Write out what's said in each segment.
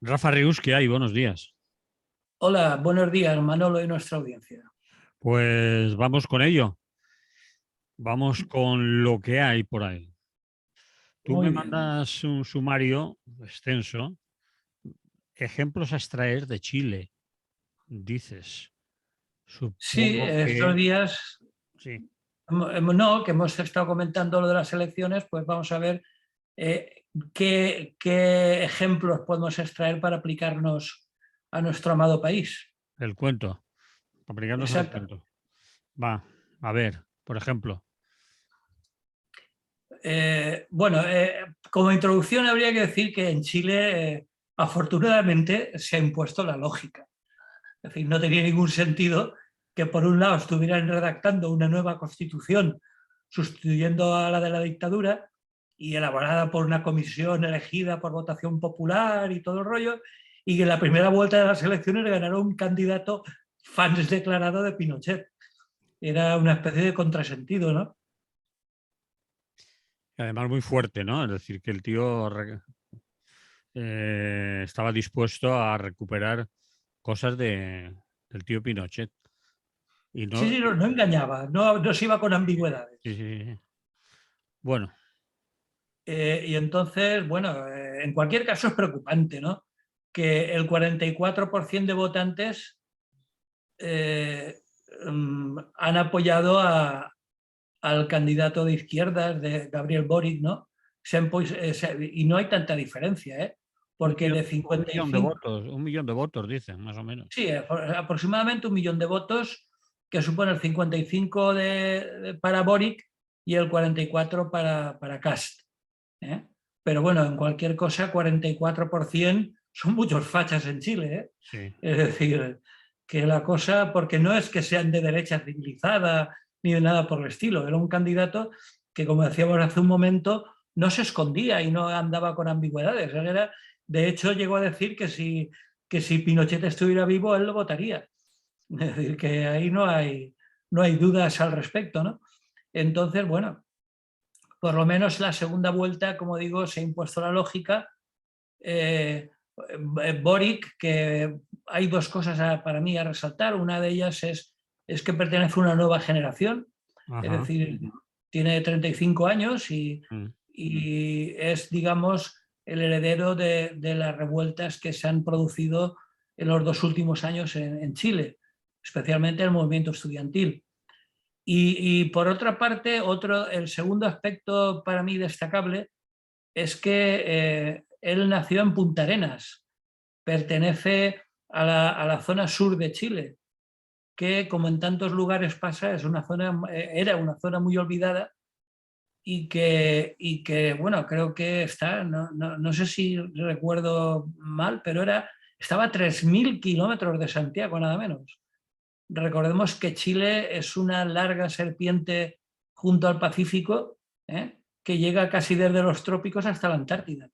Rafa Rius, ¿qué hay? Buenos días. Hola, buenos días, Manolo y nuestra audiencia. Pues vamos con ello. Vamos con lo que hay por ahí. Tú me Muy bien. mandas un sumario extenso, ejemplos a extraer de Chile, dices. Sí, Supongo estos que días, sí. no, que hemos estado comentando lo de las elecciones, pues vamos a ver eh, qué ejemplos podemos extraer para aplicarnos a nuestro amado país. El cuento, aplicarnos al Exacto. cuento. Va, a ver, por ejemplo, Bueno, como introducción habría que decir que en Chile, afortunadamente, se ha impuesto la lógica. Es decir, no tenía ningún sentido que por un lado estuvieran redactando una nueva constitución sustituyendo a la de la dictadura y elaborada por una comisión elegida por votación popular y todo el rollo, y que en la primera vuelta de las elecciones ganara un candidato fans declarado de Pinochet. Era una especie de contrasentido, ¿no? además muy fuerte, ¿no? Es decir, que el tío estaba dispuesto a recuperar cosas del tío Pinochet. Y Sí, no, sí, no, no engañaba, no se iba con ambigüedades. sí, sí, sí. Bueno, Y entonces, bueno, en cualquier caso es preocupante, ¿no? Que el 44% de votantes han apoyado al candidato de izquierdas, de Gabriel Boric, ¿no? Y no hay tanta diferencia, ¿eh? Porque de un millón de 55, votos, 1 millón de votos, dicen, más o menos. sí, aproximadamente 1 millón de votos, que supone el 55 para Boric y el 44 para Kast. ¿Eh? Pero bueno, en cualquier cosa, 44% son muchos fachas en Chile. ¿Eh? Sí. Es decir, que la cosa, porque no es que sean de derecha civilizada ni de nada por el estilo, era un candidato que, como decíamos hace un momento, no se escondía y no andaba con ambigüedades. De hecho, llegó a decir que si Pinochet estuviera vivo, él lo votaría. Es decir, que ahí no hay dudas al respecto, ¿no? Entonces, bueno, por lo menos la segunda vuelta, como digo, se ha impuesto la lógica. Boric, que hay dos cosas para mí a resaltar. Una de ellas es que pertenece a una nueva generación, es Ajá. decir, tiene 35 años Mm. y es, digamos, el heredero de las revueltas que se han producido en los 2 últimos años en Chile, especialmente el movimiento estudiantil. Y por otra parte, el segundo aspecto para mí destacable es que él nació en Punta Arenas, pertenece a la zona sur de Chile, que como en tantos lugares pasa, era una zona muy olvidada y que bueno, creo que está, no sé si recuerdo mal, pero estaba a 3.000 kilómetros de Santiago, nada menos. Recordemos que Chile es una larga serpiente junto al Pacífico, que llega casi desde los trópicos hasta la Antártida.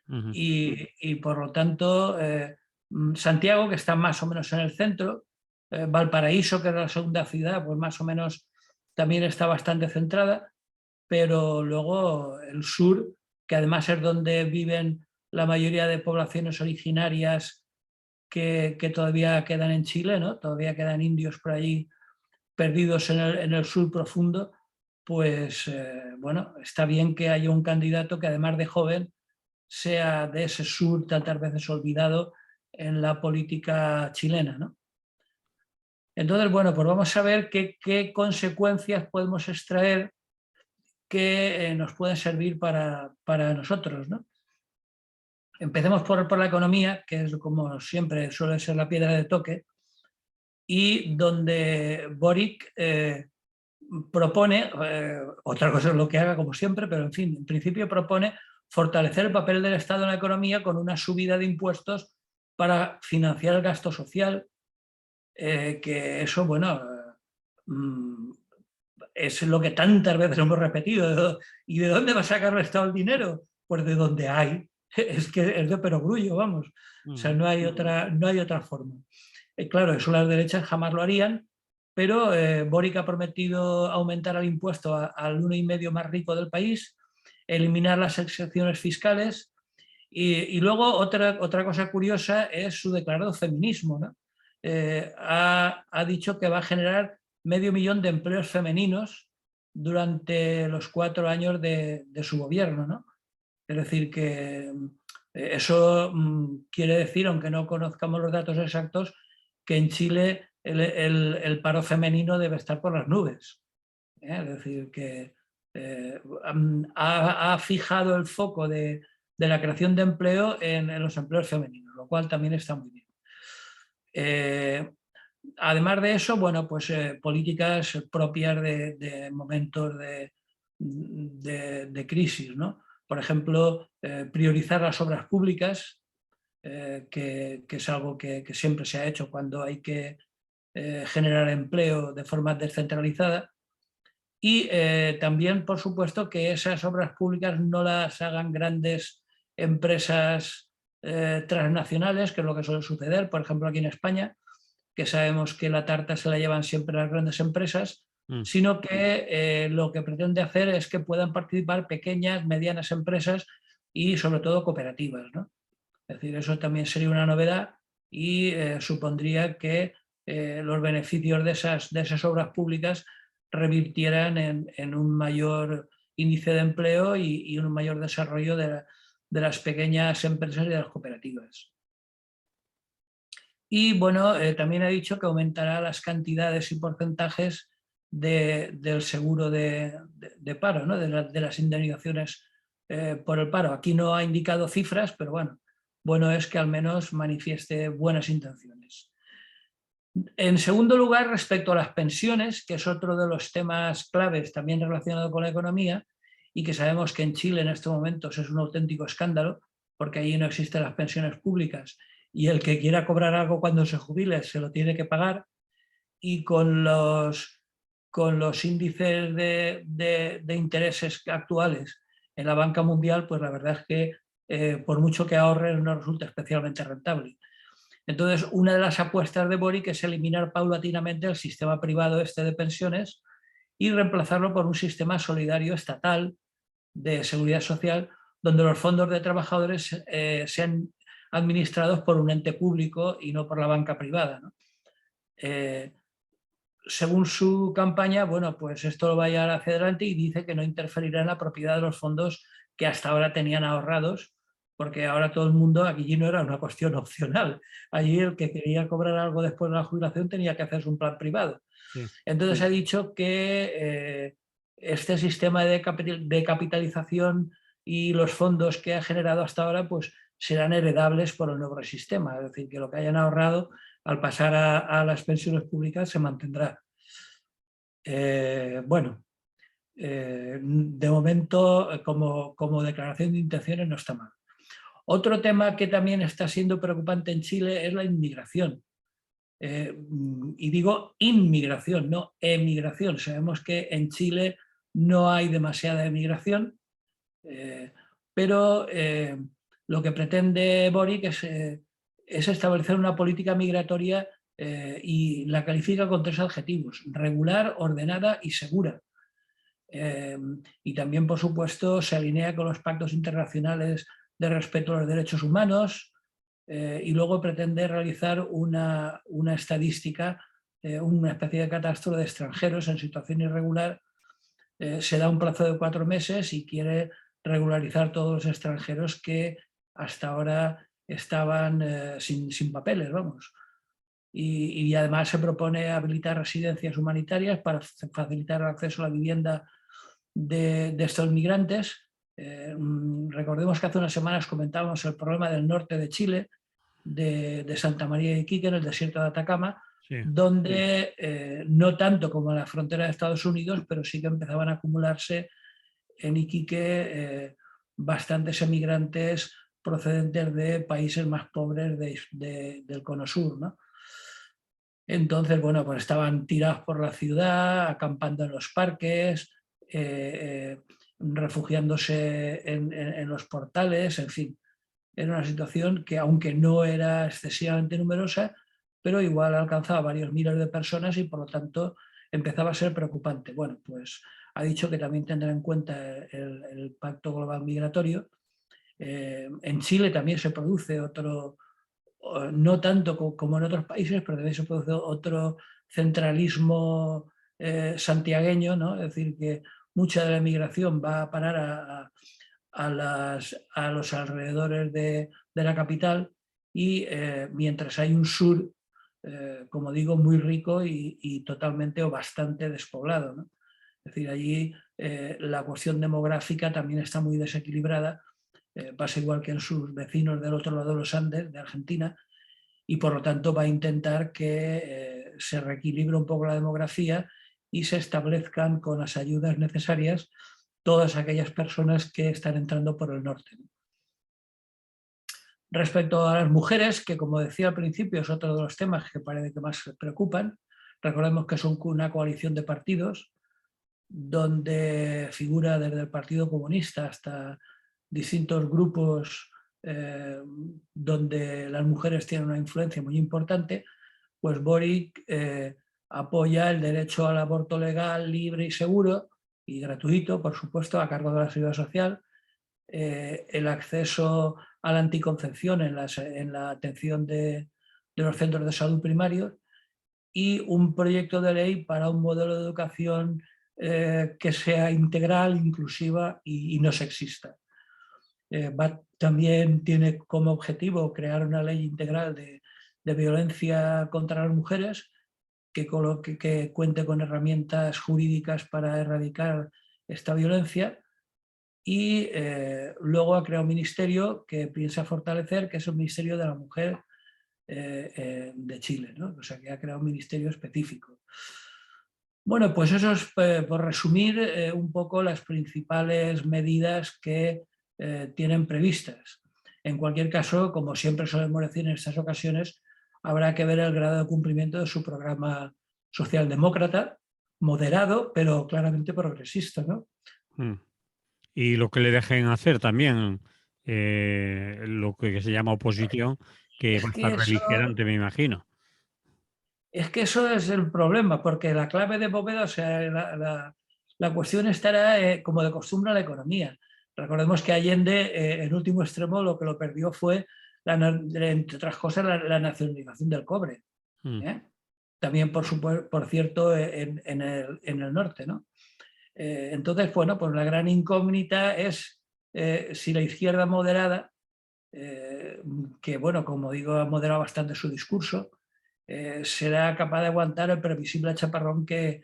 Ujú. Y por lo tanto, Santiago, que está más o menos en el centro, Valparaíso, que es la segunda ciudad, pues más o menos también está bastante centrada, pero luego el sur, que además es donde viven la mayoría de poblaciones originarias que todavía quedan en Chile, ¿no? Todavía quedan indios por allí perdidos en el sur profundo, pues bueno, está bien que haya un candidato que además de joven sea de ese sur tantas veces olvidado en la política chilena, ¿no? Entonces, bueno, pues vamos a ver qué consecuencias podemos extraer que nos pueden servir para nosotros, ¿no? Empecemos por la economía, que es como siempre suele ser la piedra de toque, y donde Boric propone, otra cosa es lo que haga como siempre, pero en fin, en principio propone fortalecer el papel del Estado en la economía con una subida de impuestos para financiar el gasto social, que eso, bueno, mm, es lo que tantas veces hemos repetido. ¿Y de dónde va a sacar el Estado el dinero? Pues de donde hay. Es que es de perogrullo, vamos. O sea, Ujú. no hay otra forma. Claro, eso las derechas jamás lo harían, pero Boric ha prometido aumentar el impuesto al 1,5 más rico del país, eliminar las excepciones fiscales Y luego otra cosa curiosa es su declarado feminismo, ¿no? Ha dicho que va a generar 500.000 de empleos femeninos durante los 4 años de su gobierno, ¿no? Es decir, que eso quiere decir, aunque no conozcamos los datos exactos, que en Chile el paro femenino debe estar por las nubes. Es decir, que ha fijado el foco de la creación de empleo en los empleos femeninos, lo cual también está muy bien. Además de eso, bueno, pues políticas propias de momentos de crisis, ¿no? Por ejemplo, priorizar las obras públicas, que es algo que siempre se ha hecho cuando hay que generar empleo de forma descentralizada. Y también, por supuesto, que esas obras públicas no las hagan grandes empresas transnacionales, que es lo que suele suceder, por ejemplo, aquí en España, que sabemos que la tarta se la llevan siempre las grandes empresas, sino que lo que pretende hacer es que puedan participar pequeñas, medianas empresas y sobre todo cooperativas, ¿no? Es decir, eso también sería una novedad y supondría que los beneficios de esas obras públicas revirtieran en un mayor índice de empleo y un mayor desarrollo de las pequeñas empresas y de las cooperativas. Y bueno, también ha dicho que aumentará las cantidades y porcentajes del seguro de paro, ¿no? de las indemnizaciones por el paro. Aquí no ha indicado cifras, pero bueno es que al menos manifieste buenas intenciones. En segundo lugar, respecto a las pensiones, que es otro de los temas claves también relacionado con la economía, y que sabemos que en Chile en estos momentos es un auténtico escándalo, porque allí no existen las pensiones públicas y el que quiera cobrar algo cuando se jubile se lo tiene que pagar, y con los índices de intereses actuales en la banca mundial, pues la verdad es que por mucho que ahorren no resulta especialmente rentable. Entonces, una de las apuestas de Boric es eliminar paulatinamente el sistema privado de pensiones y reemplazarlo por un sistema solidario estatal de seguridad social, donde los fondos de trabajadores sean administrados por un ente público y no por la banca privada, ¿no? Según su campaña, bueno, pues esto lo va a llevar hacia adelante y dice que no interferirá en la propiedad de los fondos que hasta ahora tenían ahorrados, porque ahora todo el mundo, aquí no era una cuestión opcional, allí el que quería cobrar algo después de la jubilación tenía que hacerse un plan privado. Sí. Entonces ha dicho que este sistema de capitalización y los fondos que ha generado hasta ahora pues serán heredables por el nuevo sistema, es decir, que lo que hayan ahorrado al pasar a las pensiones públicas se mantendrá. De momento, como declaración de intenciones no está mal. Otro tema que también está siendo preocupante en Chile es la inmigración. Y digo inmigración, no emigración. Sabemos que en Chile no hay demasiada emigración, pero lo que pretende Boric es establecer una política migratoria y la califica con 3 adjetivos: regular, ordenada y segura. Y también, por supuesto, se alinea con los pactos internacionales de respeto a los derechos humanos, y luego pretende realizar una estadística, una especie de catastro de extranjeros en situación irregular. Se da un plazo de 4 meses y quiere regularizar todos los extranjeros que hasta ahora estaban sin papeles, vamos. Y además se propone habilitar residencias humanitarias para facilitar el acceso a la vivienda de estos migrantes. Recordemos que hace unas semanas comentábamos el problema del norte de Chile, de Santa María de Iquique, en el desierto de Atacama, sí, donde no tanto como en la frontera de Estados Unidos, pero sí que empezaban a acumularse en Iquique bastantes emigrantes procedentes de países más pobres del cono sur, ¿no? Entonces, bueno, pues estaban tirados por la ciudad, acampando en los parques, refugiándose en los portales, en fin. Era una situación que, aunque no era excesivamente numerosa, pero igual alcanzaba varios miles de personas y por lo tanto empezaba a ser preocupante. Bueno, pues ha dicho que también tendrá en cuenta el Pacto Global Migratorio En Chile también se produce otro, no tanto como en otros países, pero también se produce otro centralismo santiagueño, ¿no? Es decir, que mucha de la migración va a parar a los alrededores de la capital y mientras hay un sur, como digo, muy rico y totalmente o bastante despoblado, ¿no? Es decir, allí la cuestión demográfica también está muy desequilibrada, pasa igual que en sus vecinos del otro lado de los Andes, de Argentina, y por lo tanto va a intentar que se reequilibre un poco la demografía y se establezcan con las ayudas necesarias todas aquellas personas que están entrando por el norte. Respecto a las mujeres, que como decía al principio es otro de los temas que parece que más preocupan, recordemos que son una coalición de partidos donde figura desde el Partido Comunista hasta distintos grupos donde las mujeres tienen una influencia muy importante, pues Boric apoya el derecho al aborto legal, libre y seguro y gratuito, por supuesto, a cargo de la Seguridad Social, el acceso a la anticoncepción en la atención de los centros de salud primarios y un proyecto de ley para un modelo de educación que sea integral, inclusiva y no sexista. También tiene como objetivo crear una ley integral de violencia contra las mujeres que cuente con herramientas jurídicas para erradicar esta violencia y luego ha creado un ministerio que piensa fortalecer, que es el Ministerio de la Mujer de Chile, ¿no? O sea, que ha creado un ministerio específico. Bueno, pues eso es, por resumir, un poco las principales medidas que tienen previstas. En cualquier caso, como siempre solemos decir en estas ocasiones, habrá que ver el grado de cumplimiento de su programa socialdemócrata, moderado, pero claramente progresista, ¿no? Y lo que le dejen hacer también, lo que se llama oposición, que Es va a que estar eso, beligerante, me imagino. es que eso es el problema, porque la clave de Bóveda, o sea, la cuestión estará, como de costumbre, en la economía. Recordemos que Allende, en último extremo, lo que lo perdió fue, entre otras cosas, la nacionalización del cobre. ¿Eh? También, por cierto, en el norte, ¿no? Entonces, bueno, pues la gran incógnita es si la izquierda moderada, que, bueno, como digo, ha moderado bastante su discurso, será capaz de aguantar el previsible chaparrón que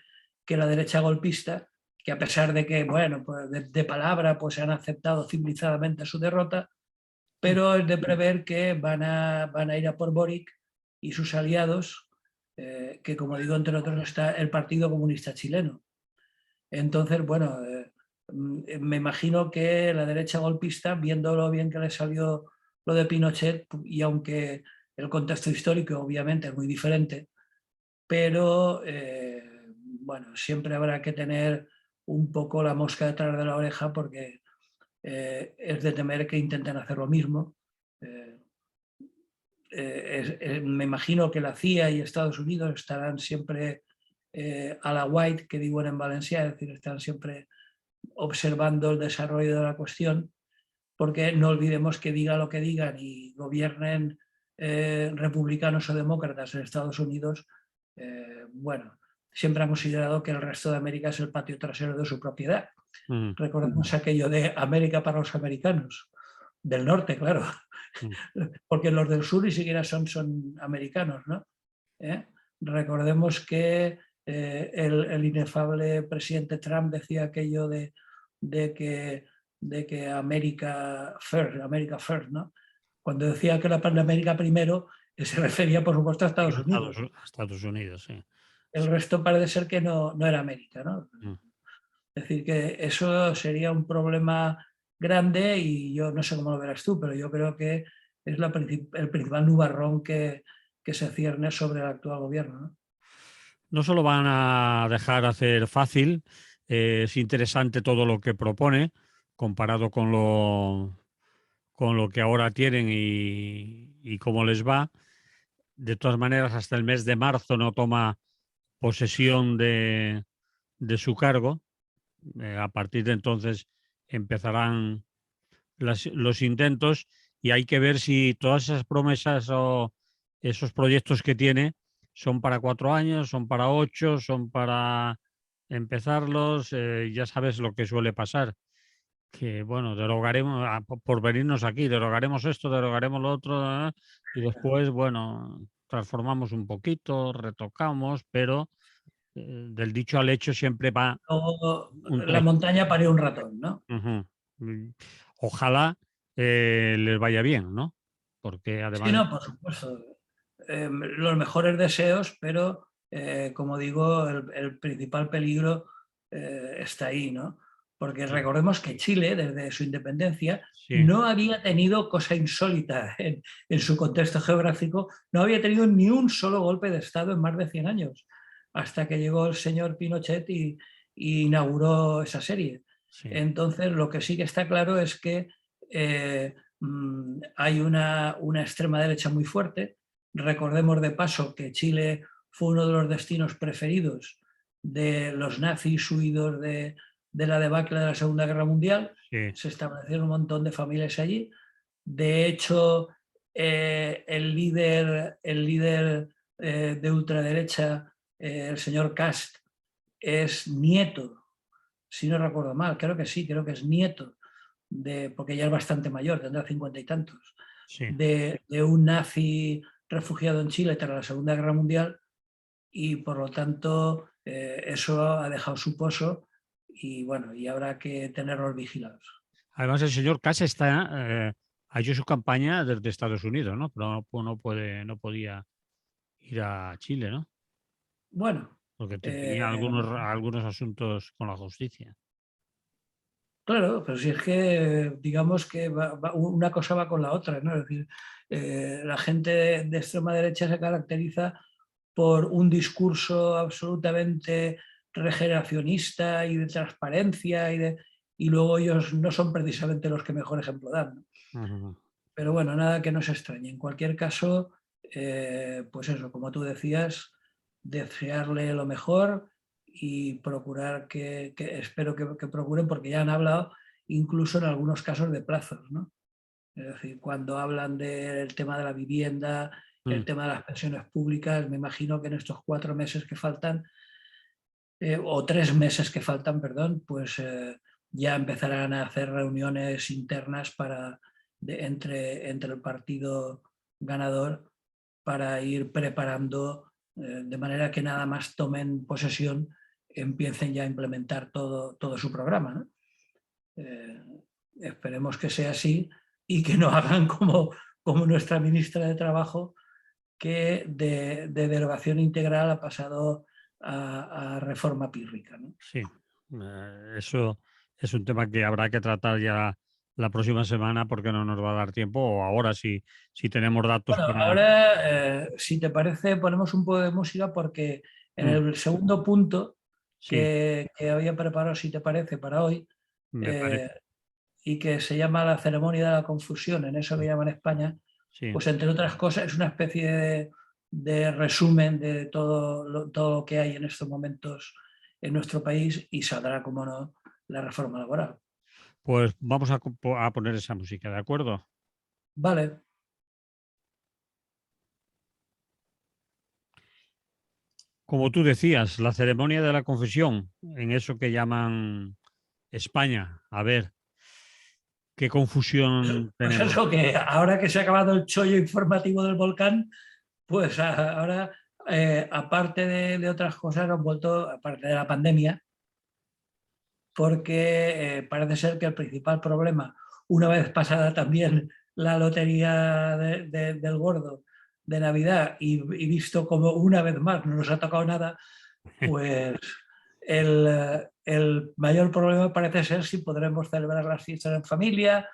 la derecha golpista, que a pesar de que, bueno, pues de palabra pues han aceptado civilizadamente su derrota, pero es de prever que van a ir a por Boric y sus aliados, que como digo, entre otros está el Partido Comunista Chileno. Entonces, bueno, me imagino que la derecha golpista, viendo lo bien que le salió lo de Pinochet, y aunque el contexto histórico obviamente es muy diferente, pero bueno, siempre habrá que tener un poco la mosca detrás de la oreja porque es de temer que intenten hacer lo mismo. Me imagino que la CIA y Estados Unidos estarán siempre a la white, que digo en Valencia, es decir, están siempre observando el desarrollo de la cuestión, porque no olvidemos que diga lo que digan y gobiernen republicanos o demócratas en Estados Unidos, bueno, siempre han considerado que el resto de América es el patio trasero de su propiedad. Recordemos aquello de América para los americanos, del norte, claro, porque los del sur ni siquiera son americanos, ¿no? Recordemos que el inefable presidente Trump decía aquello de que América first, ¿no? Cuando decía que era para América primero, se refería por supuesto a Estados Unidos. Estados Unidos, sí. El resto parece ser que no era América, ¿no? Es decir, que eso sería un problema grande y yo no sé cómo lo verás tú, pero yo creo que es el principal nubarrón que se cierne sobre el actual gobierno, ¿no? No solo van a dejar hacer fácil, es interesante todo lo que propone comparado con lo que ahora tienen y cómo les va. De todas maneras, hasta el mes de marzo no toma posesión de su cargo. A partir de entonces empezarán los intentos, y hay que ver si todas esas promesas o esos proyectos que tiene son para 4 años, son para 8, son para empezarlos. Ya sabes lo que suele pasar, que bueno, derogaremos, por venirnos aquí, derogaremos esto, derogaremos lo otro, y después, bueno, transformamos un poquito, retocamos, pero del dicho al hecho siempre va O un la trecho. montaña parió un ratón, ¿no? Ujú. Ojalá les vaya bien, ¿no? Porque Sí, además, no, por supuesto. Los mejores deseos, pero como digo, el principal peligro está ahí, ¿no? Porque sí, recordemos que Chile, desde su independencia, sí, no había tenido cosa insólita en su contexto geográfico, no había tenido ni un solo golpe de Estado en más de 100 años, hasta que llegó el señor Pinochet y inauguró esa serie. sí, Entonces, lo que sí que está claro es que hay una extrema derecha muy fuerte. Recordemos de paso que Chile fue uno de los destinos preferidos de los nazis huidos de la debacle de la Segunda Guerra Mundial. sí, Se establecieron un montón de familias allí. De hecho, el líder de ultraderecha, el señor Kast, es nieto, si no recuerdo mal, creo que sí, creo que es nieto porque ya es bastante mayor, tendrá 50 y tantos, sí. de un nazi refugiado en Chile tras la Segunda Guerra Mundial, y por lo tanto eso ha dejado su pozo y bueno, y habrá que tenerlos vigilados. Además, el señor Kass ha hecho su campaña desde Estados Unidos, ¿no? Pero no podía ir a Chile, ¿no? Bueno, Porque eh, tenía algunos asuntos con la justicia. claro, pero si es que digamos que una cosa va con la otra, ¿no? Es decir, la gente de extrema derecha se caracteriza por un discurso absolutamente regeneracionista y de transparencia y luego ellos no son precisamente los que mejor ejemplo dan, ¿no? Ujú. Pero bueno, nada que nos extrañe. En cualquier caso, pues eso, como tú decías, desearle lo mejor y procurar espero que procuren, porque ya han hablado incluso en algunos casos de plazos, ¿no? Es decir, cuando hablan del tema de la vivienda, el Mm. tema de las pensiones públicas, me imagino que en estos 4 meses que faltan, o 3 meses que faltan, perdón, pues ya empezarán a hacer reuniones internas entre el partido ganador para ir preparando, de manera que nada más tomen posesión, empiecen ya a implementar todo su programa, ¿no? Eh, Esperemos que sea así y que no hagan como nuestra ministra de Trabajo, que de derogación integral ha pasado a reforma pírrica, ¿no? Sí, eso es un tema que habrá que tratar ya la próxima semana porque no nos va a dar tiempo, o ahora si tenemos datos Bueno, para... ahora, si te parece, ponemos un poco de música porque en Mm, el segundo punto sí, que había preparado, si te parece, para hoy, me parece, eh, y que se llama la ceremonia de la confusión, en eso que llaman España, sí. pues entre otras cosas es una especie de resumen de todo lo que hay en estos momentos en nuestro país y saldrá, como no, la reforma laboral. Pues vamos a poner esa música, ¿de acuerdo? Vale, Como tú decías, la ceremonia de la confesión, en eso que llaman España. A ver, qué confusión pues tenemos. eso, que ahora que se ha acabado el chollo informativo del volcán, pues ahora, aparte de otras cosas, han vuelto, aparte de la pandemia, porque parece ser que el principal problema, una vez pasada también la lotería del gordo de Navidad y visto como una vez más no nos ha tocado nada, pues el mayor problema parece ser si podremos celebrar las fiestas en familia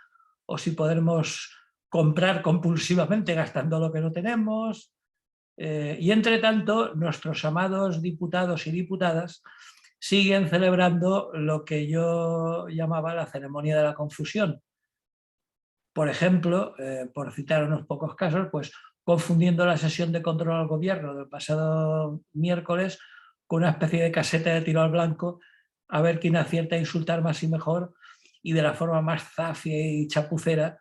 o si podremos comprar compulsivamente gastando lo que no tenemos. Y entre tanto, nuestros amados diputados y diputadas siguen celebrando lo que yo llamaba la ceremonia de la confusión. Por ejemplo, por citar unos pocos casos, pues confundiendo la sesión de control al gobierno del pasado miércoles con una especie de caseta de tiro al blanco, a ver quién acierta a insultar más y mejor, y de la forma más zafia y chapucera,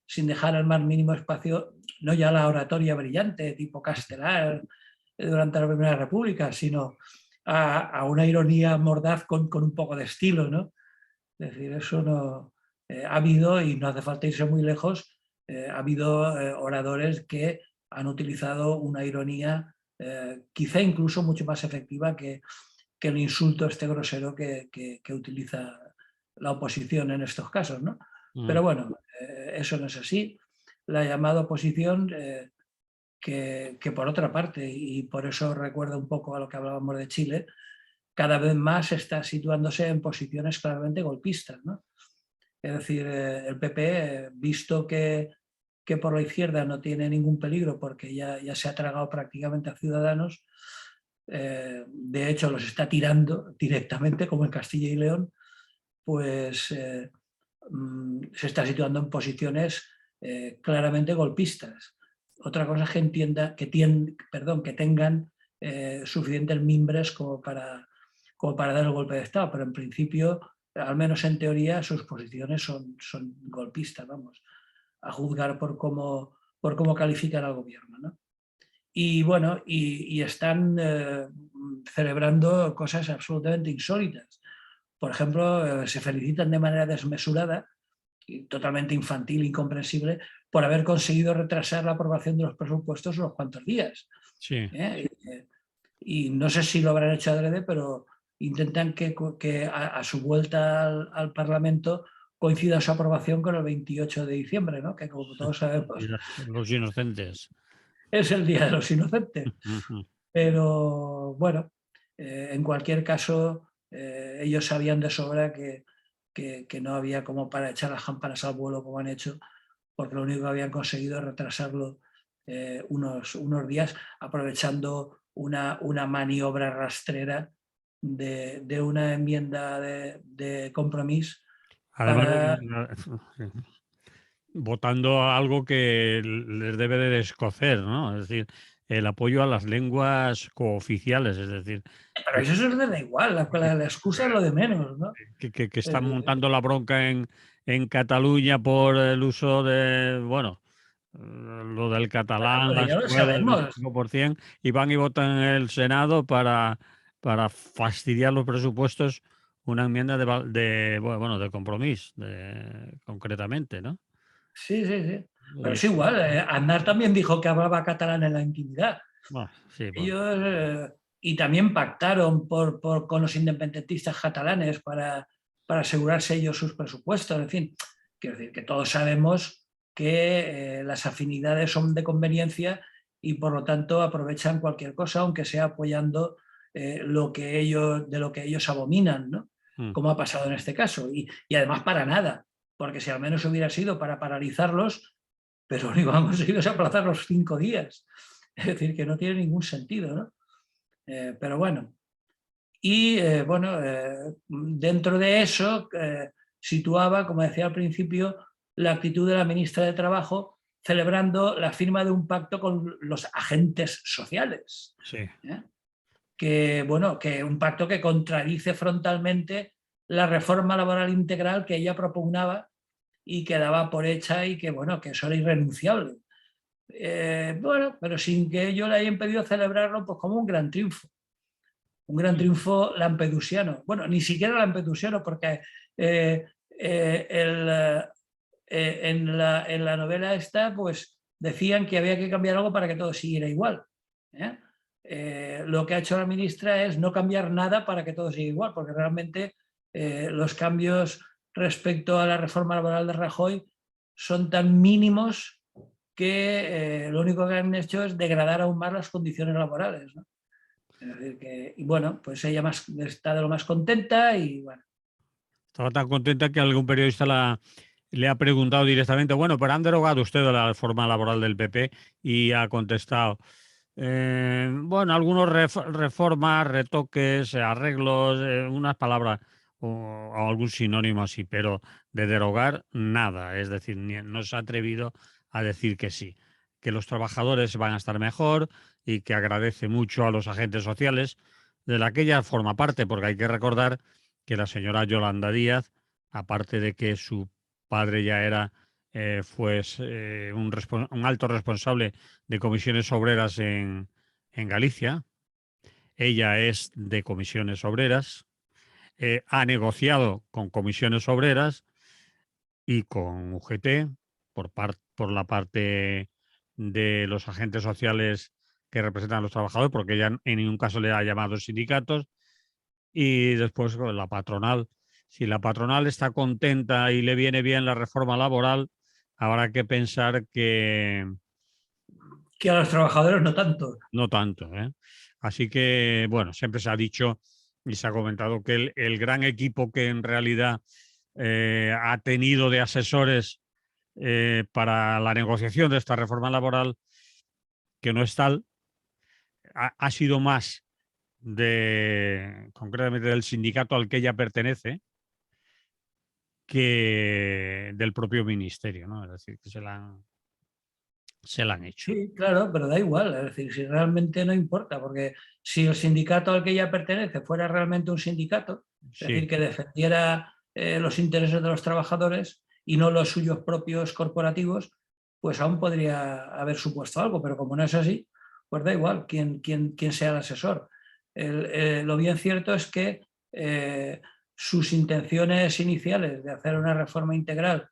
sin dejar el más mínimo espacio, no ya la oratoria brillante, tipo Castelar durante la Primera República, sino a una ironía mordaz con un poco de estilo, ¿no? Es decir, eso no ha habido, y no hace falta irse muy lejos, ha habido oradores que han utilizado una ironía quizá incluso mucho más efectiva que el insulto este grosero que utiliza la oposición en estos casos, ¿no? Pero bueno, eso no es así. La llamada oposición, que por otra parte, y por eso recuerda un poco a lo que hablábamos de Chile, cada vez más está situándose en posiciones claramente golpistas, ¿no? Es decir, el PP, visto que por la izquierda no tiene ningún peligro porque ya se ha tragado prácticamente a Ciudadanos, de hecho los está tirando directamente, como en Castilla y León, pues se está situando en posiciones claramente golpistas. Otra cosa es que que tengan suficientes mimbres como para dar el golpe de Estado, pero en principio, al menos en teoría, sus posiciones son golpistas, vamos, a juzgar por cómo califican al gobierno, ¿no? Y bueno, y están celebrando cosas absolutamente insólitas. Por ejemplo, se felicitan de manera desmesurada y totalmente infantil, incomprensible, por haber conseguido retrasar la aprobación de los presupuestos unos cuantos días. Sí. Y no sé si lo habrán hecho adrede, pero intentan que a su vuelta al Parlamento coincida su aprobación con el 28 de diciembre, ¿no? Que como todos sabemos Los inocentes. es el Día de los Inocentes. Pero bueno, en cualquier caso, ellos sabían de sobra que no había como para echar las campanas al vuelo como han hecho, porque lo único que habían conseguido es retrasarlo unos días, aprovechando una maniobra rastrera de una enmienda de compromiso. Además, votando algo que les debe de descocer, ¿no? Es decir, el apoyo a las lenguas cooficiales, es decir, Pero eso se les da igual, la excusa es lo de menos, ¿no? que están montando la bronca en Cataluña por el uso de, bueno, lo del catalán, Pero las ya lo escuelas, el sabemos. 25%, y van y votan en el Senado para fastidiar los presupuestos una enmienda bueno, de compromiso, concretamente, ¿no? Sí, sí, sí. Pero es igual, Aznar también dijo que hablaba catalán en la intimidad. Bueno, sí, bueno. Ellos, y también pactaron con los independentistas catalanes para asegurarse ellos sus presupuestos. En fin, quiero decir que todos sabemos que las afinidades son de conveniencia y por lo tanto aprovechan cualquier cosa, aunque sea apoyando de lo que ellos abominan, ¿no? Como ha pasado en este caso. Y además para nada, porque si al menos hubiera sido para paralizarlos, pero lo único que han conseguido es aplazar los 5 días. Es decir, que no tiene ningún sentido, ¿no? Pero bueno. Y bueno, dentro de eso situaba, como decía al principio, la actitud de la ministra de Trabajo celebrando la firma de un pacto con los agentes sociales. Sí. Que, bueno, que un pacto que contradice frontalmente la reforma laboral integral que ella propugnaba y que daba por hecha y que, bueno, que eso era irrenunciable. Bueno, pero sin que ellos le hayan pedido celebrarlo pues como un gran triunfo. Un gran triunfo lampedusiano. Bueno, ni siquiera lampedusiano, porque en la novela esta, pues decían que había que cambiar algo para que todo siguiera igual. Lo que ha hecho la ministra es no cambiar nada para que todo siga igual, porque realmente los cambios respecto a la reforma laboral de Rajoy son tan mínimos que lo único que han hecho es degradar aún más las condiciones laborales, ¿no? Es decir que, y bueno, pues ella está de lo más contenta y bueno. Estaba tan contenta que algún periodista le ha preguntado directamente, bueno, pero han derogado usted la reforma laboral del PP, y ha contestado, bueno, algunos reformas, retoques, arreglos, unas palabras o algún sinónimo así, pero de derogar nada. Es decir, no se ha atrevido a decir que sí, que los trabajadores van a estar mejor y que agradece mucho a los agentes sociales, de la que ella forma parte, porque hay que recordar que la señora Yolanda Díaz aparte de que su padre ya era un alto responsable de comisiones obreras en Galicia. Ella es de comisiones obreras, ha negociado con comisiones obreras y con UGT por la parte de los agentes sociales que representan a los trabajadores, porque ella en ningún caso le ha llamado sindicatos, y después con la patronal. Si la patronal está contenta y le viene bien la reforma laboral, habrá que pensar que Que a los trabajadores no tanto. no tanto, ¿eh? Así que, bueno, siempre se ha dicho y se ha comentado que el gran equipo que en realidad ha tenido de asesores para la negociación de esta reforma laboral, que no es tal, ha sido más concretamente del sindicato al que ella pertenece, que del propio ministerio, ¿no? Es decir, que se la han hecho. Sí, claro, pero da igual, es decir, si realmente no importa, porque si el sindicato al que ella pertenece fuera realmente un sindicato, es Sí, decir, que defendiera los intereses de los trabajadores y no los suyos propios corporativos, pues aún podría haber supuesto algo, pero como no es así, pues da igual quién sea el asesor. Lo bien cierto es que sus intenciones iniciales de hacer una reforma integral,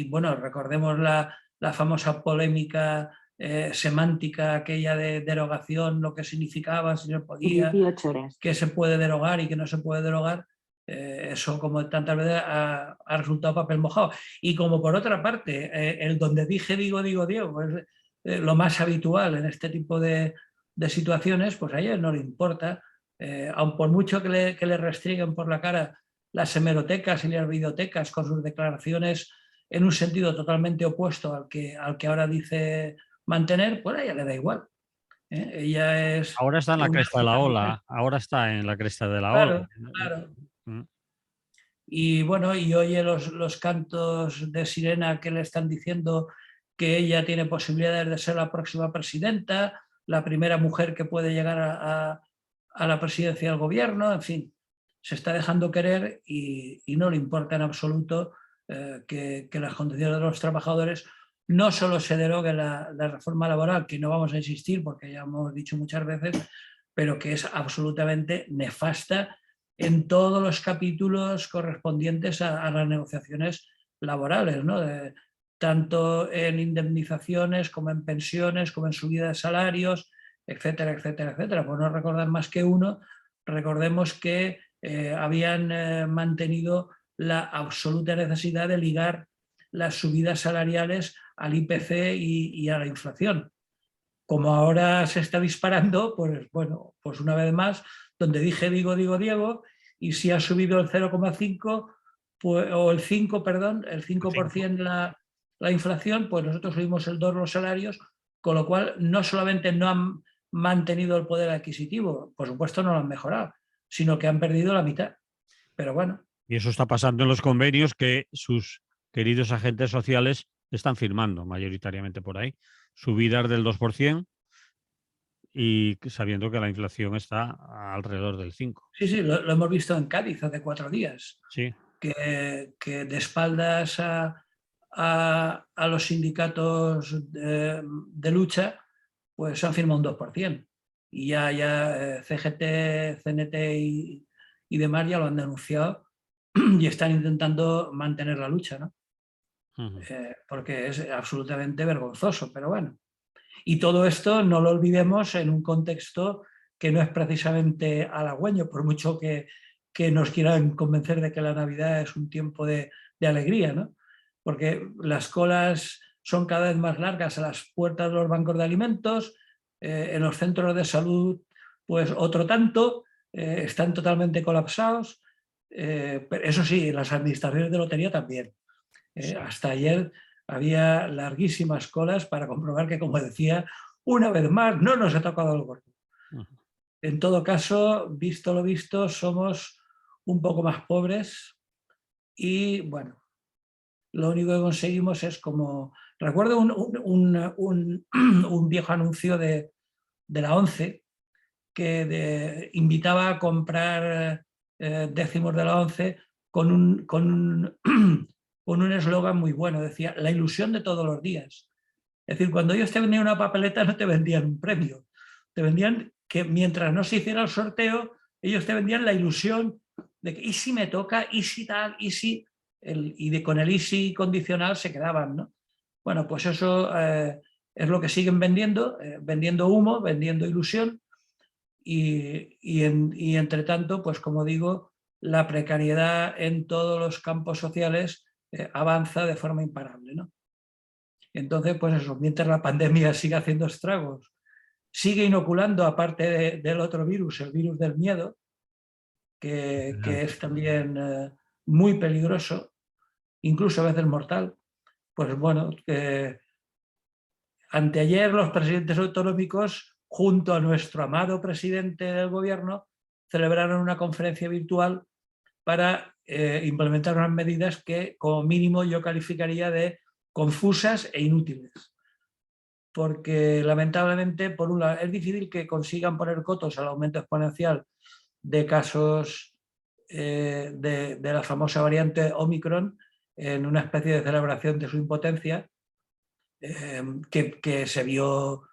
bueno, recordemos la famosa polémica semántica aquella de derogación, lo que significaba, si se podía, 18 horas. que se puede derogar y que no se puede derogar, eso como tantas veces ha resultado papel mojado. Y como por otra parte, el donde dije, digo, Diego, es lo más habitual en este tipo de situaciones, pues a ella no le importa, aun por mucho que le restringen por la cara las hemerotecas y las videotecas con sus declaraciones en un sentido totalmente opuesto al que ahora dice mantener, pues a ella le da igual. Ella es ahora está en la una cresta de la mujer. ola, ahora está en la cresta de la ola. Claro, claro. Mm. Y bueno, y oye los cantos de sirena que le están diciendo que ella tiene posibilidades de ser la próxima presidenta, la primera mujer que puede llegar a la presidencia del gobierno, en fin, se está dejando querer y no le importa en absoluto que las condiciones de los trabajadores no solo se derogue la reforma laboral, que no vamos a insistir porque ya hemos dicho muchas veces, pero que es absolutamente nefasta en todos los capítulos correspondientes a las negociaciones laborales, ¿no? Tanto en indemnizaciones como en pensiones, como en subida de salarios, etcétera, etcétera, etcétera. Por no recordar más que uno, recordemos que habían mantenido la absoluta necesidad de ligar las subidas salariales al IPC y a la inflación. Como ahora se está disparando, pues bueno, pues una vez más, donde dije Diego, y si ha subido el 0,5 pues, o el 5, perdón, el 5% la inflación, pues nosotros subimos el 2 los salarios, con lo cual no solamente no han mantenido el poder adquisitivo, por supuesto no lo han mejorado, sino que han perdido la mitad. Pero bueno. Y eso está pasando en los convenios que sus queridos agentes sociales están firmando mayoritariamente por ahí. Subidas del 2% y sabiendo que la inflación está alrededor del 5%. Sí, sí, lo hemos visto en Cádiz hace 4 días, Sí. que de espaldas a los sindicatos de lucha, pues han firmado un 2%. Y ya CGT, CNT y demás ya lo han denunciado y están intentando mantener la lucha, ¿no? Porque es absolutamente vergonzoso, pero bueno. Y todo esto no lo olvidemos en un contexto que no es precisamente halagüeño, por mucho que nos quieran convencer de que la Navidad es un tiempo de alegría, ¿no? Porque las colas son cada vez más largas a las puertas de los bancos de alimentos, en los centros de salud, pues otro tanto, están totalmente colapsados. Pero eso sí, las administraciones de lotería también. Hasta ayer había larguísimas colas para comprobar que, como decía, una vez más no nos ha tocado el gordo. En todo caso, visto lo visto, somos un poco más pobres y, bueno, lo único que conseguimos es como... Recuerdo un viejo anuncio de la ONCE que invitaba a comprar décimos de la ONCE con un con un eslogan muy bueno, decía, la ilusión de todos los días. Es decir, cuando ellos te vendían una papeleta no te vendían un premio, te vendían que mientras no se hiciera el sorteo, ellos te vendían la ilusión de que, ¿y si me toca? ¿Y si tal? ¿Y si? Con el y si condicional se quedaban, ¿no? Bueno, pues eso es lo que siguen vendiendo, vendiendo humo, vendiendo ilusión y entre tanto, pues como digo, la precariedad en todos los campos sociales avanza de forma imparable, ¿no? Entonces, pues eso, mientras la pandemia sigue haciendo estragos, sigue inoculando, aparte del otro virus, el virus del miedo, que es también muy peligroso, incluso a veces mortal, pues bueno, anteayer los presidentes autonómicos, junto a nuestro amado presidente del gobierno, celebraron una conferencia virtual para implementar unas medidas que, como mínimo, yo calificaría de confusas e inútiles. Porque, lamentablemente, por un lado, es difícil que consigan poner cotos al aumento exponencial de casos de la famosa variante Omicron en una especie de celebración de su impotencia, que se vio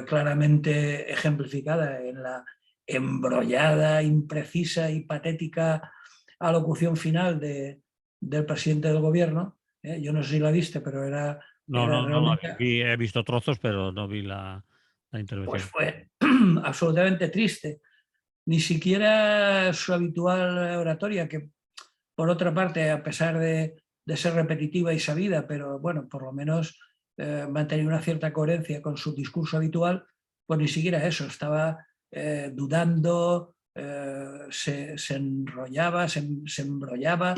claramente ejemplificada en la embrollada, imprecisa y patética alocución final del presidente del gobierno. Yo no sé si la viste, pero era No, no, no la realmente, vi. He visto trozos, pero no vi la pues intervención. fue absolutamente triste. Ni siquiera su habitual oratoria, que por otra parte, a pesar de ser repetitiva y sabida, pero bueno, por lo menos mantenía una cierta coherencia con su discurso habitual, pues ni siquiera eso, estaba dudando, se enrollaba, se embrollaba.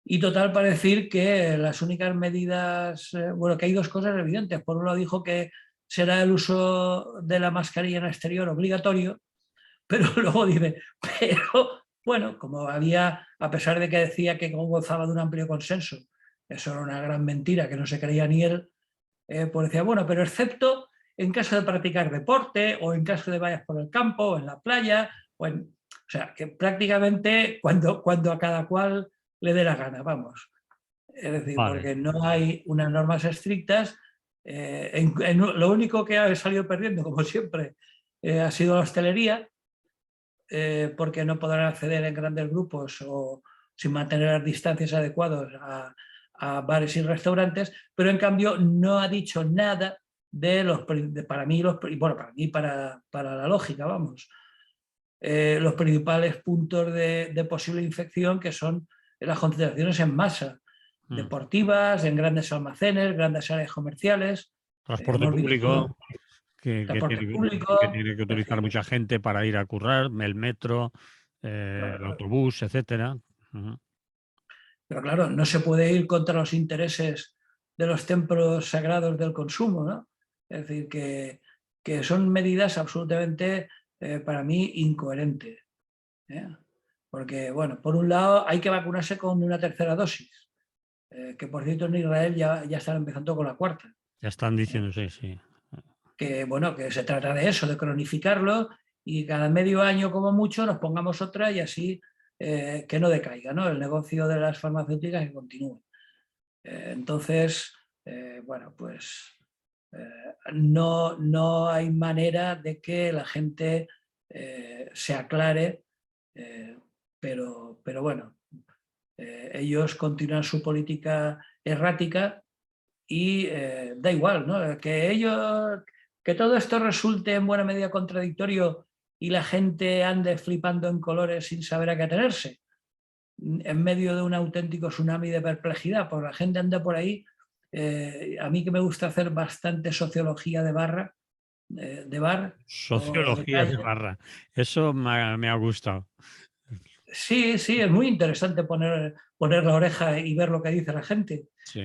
Y total, para decir que las únicas medidas, bueno, que hay dos cosas evidentes. Por un lado dijo que será el uso de la mascarilla en exterior obligatorio, pero luego dice, pero bueno, como había, a pesar de que decía que gozaba de un amplio consenso, eso era una gran mentira que no se creía ni él, pues decía, bueno, pero excepto en caso de practicar deporte o en caso de vayas por el campo o en la playa, o sea, que prácticamente cuando a cada cual le dé la gana, vamos. Es decir, Vale. porque no hay unas normas estrictas. Lo único que ha salido perdiendo, como siempre, ha sido la hostelería, porque no podrán acceder en grandes grupos o sin mantener las distancias adecuadas a bares y restaurantes, pero en cambio no ha dicho nada para mí, bueno, para mí, para la lógica, vamos, los principales puntos de posible infección, que son las concentraciones en masa, deportivas, en grandes almacenes, grandes áreas comerciales. Transporte Hemos público, visto que, que transporte tiene, que público, tiene que es utilizar decir, mucha gente para ir a currar, el metro, el claro, autobús, etcétera. pero claro, no se puede ir contra los intereses de los templos sagrados del consumo, ¿no? Es decir, que son medidas absolutamente, para mí, incoherentes. ¿Eh? Porque, bueno, por un lado hay que vacunarse con una tercera dosis, que por cierto en Israel ya están empezando con la cuarta. Ya están diciendo, sí, sí. Que, bueno, que se trata de eso, de cronificarlo y cada medio año como mucho nos pongamos otra y así que no decaiga, ¿no? El negocio de las farmacéuticas que continúe. Entonces, bueno, pues no hay manera de que la gente se aclare, pero bueno, ellos continúan su política errática y da igual, ¿no? Que todo esto resulte en buena medida contradictorio y la gente ande flipando en colores sin saber a qué atenerse, en medio de un auténtico tsunami de perplejidad, porque la gente anda por ahí. A mí, que me gusta hacer bastante sociología de bar o de Sociología de calle. barra. Eso me ha gustado. Sí, sí, es muy interesante poner la oreja y ver lo que dice la gente. Sí,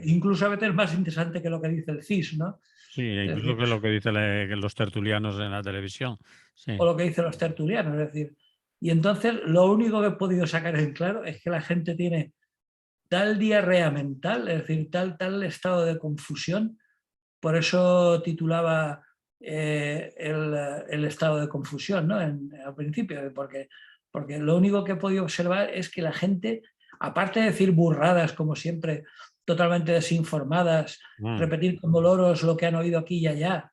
Incluso a veces es más interesante que lo que dice el CIS, ¿no? sí, Es incluso decir, que lo que dicen los tertulianos en la televisión. o Sí. lo que dicen los tertulianos, es decir. Y entonces lo único que he podido sacar en claro es que la gente tiene tal diarrea mental, es decir, tal estado de confusión. Por eso titulaba el estado de confusión, ¿no? Al principio, porque lo único que he podido observar es que la gente, aparte de decir burradas, como siempre, totalmente desinformadas, repetir como loros lo que han oído aquí y allá,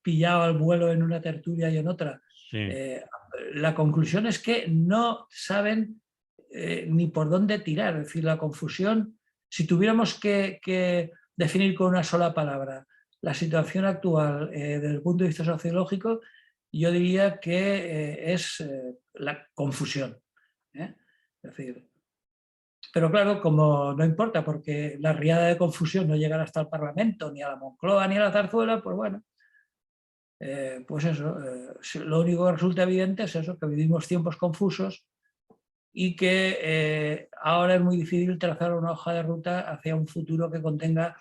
pillado al vuelo en una tertulia y en otra, Sí. la conclusión es que no saben ni por dónde tirar. Es decir, la confusión, si tuviéramos que definir con una sola palabra la situación actual desde el punto de vista sociológico, yo diría que es la confusión. Es decir, pero claro, como no importa, porque la riada de confusión no llegará hasta el Parlamento, ni a la Moncloa, ni a la Zarzuela, pues bueno, pues eso, lo único que resulta evidente es eso, que vivimos tiempos confusos y que ahora es muy difícil trazar una hoja de ruta hacia un futuro que contenga